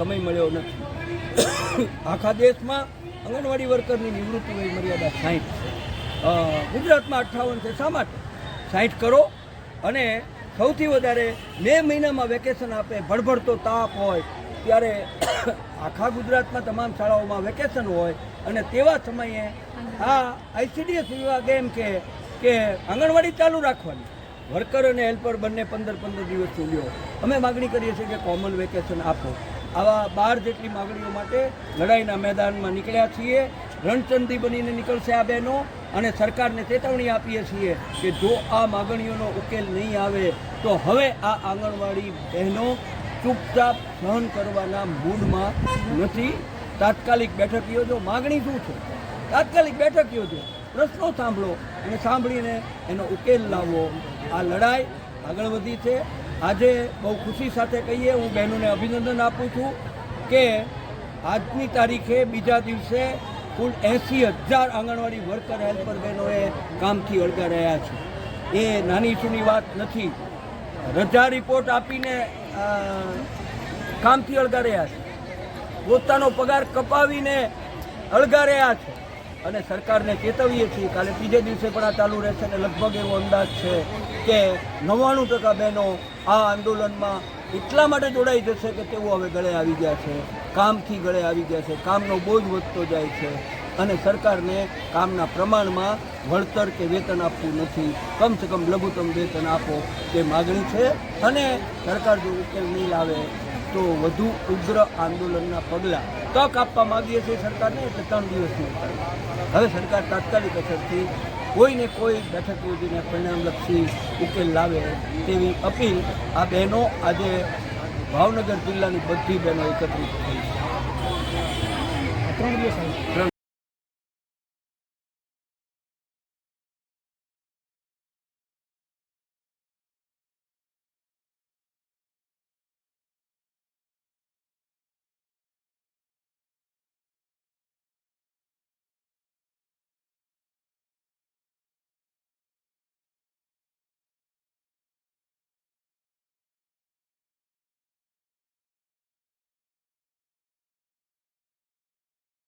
સમય મળ્યો નથી। આખા દેશમાં આંગણવાડી વર્કરની નિવૃત્તિ વય મર્યાદા 60, ગુજરાતમાં 58 છે। શા માટે 60 કરો? અને સૌથી વધારે મે મહિનામાં વેકેશન આપે, ભડભડતો તાપ હોય ત્યારે આખા ગુજરાતમાં તમામ શાળાઓમાં વેકેશન હોય અને તેવા સમયે આ ICDS વિભાગ એમ કે આંગણવાડી ચાલુ રાખવાની, વર્કર અને હેલ્પર બંને 15-15 દિવસનું લ્યો। અમે માગણી કરીએ છીએ કે કોમન વેકેશન આપો। આવા 12 જેટલી માગણીઓ માટે લડાઈના મેદાનમાં નીકળ્યા છીએ। રણચંદી બનીને નીકળશે આ બહેનો અને સરકારને ચેતવણી આપીએ છીએ કે જો આ માગણીઓનો ઉકેલ નહીં આવે તો હવે આ આંગણવાડી બહેનો ચૂપચાપ સહન કરવાના મૂડમાં નથી। તાત્કાલિક બેઠક યોજો। માગણી શું છે? તાત્કાલિક બેઠક યોજો, પ્રશ્નો સાંભળો અને સાંભળીને એનો ઉકેલ લાવો। આ લડાઈ આગળ વધી છે। આજે બહુ ખુશી સાથે કહીએ, હું બહેનોને અભિનંદન આપું છું કે આજની તારીખે બીજા દિવસે કુલ 80,000 આંગણવાડી વર્કર હેલ્પર બહેનોએ કામથી અળગા રહ્યા છે। એ નાની સૂની વાત નથી। રજા રિપોર્ટ આપીને કામથી અળગા રહ્યા છે, પોતાનો પગાર કપાવીને અળગા રહ્યા છે અને સરકારને ચેતવીએ છીએ કાલે ત્રીજે દિવસે પણ આ ચાલુ રહેશે અને લગભગ એવો અંદાજ છે કે 99% બહેનો આ આંદોલનમાં એટલા માટે જોડાઈ જશે કે તેઓ હવે ગળે આવી ગયા છે, કામથી ગળે આવી ગયા છે। કામનો બોજ વધતો જાય છે અને સરકારને કામના પ્રમાણમાં વળતર કે વેતન આપવું નથી। કમસે કમ લઘુત્તમ વેતન આપો તે માગણી છે અને સરકાર જો ઉકેલ નહીં લાવે તો વધુ ઉગ્ર આંદોલનના પગલાં તક આપવા માગીએ છીએ સરકારને, એટલે 3 દિવસની હવે સરકાર તાત્કાલિક અસરથી કોઈને કોઈ બેઠક યોજીને પરિણામલક્ષી ઉકેલ લાવે તેવી અપીલ આ બહેનો આજે ભાવનગર જિલ્લાની બધી બહેનો એકત્રિત થઈ છે। 3 દિવસ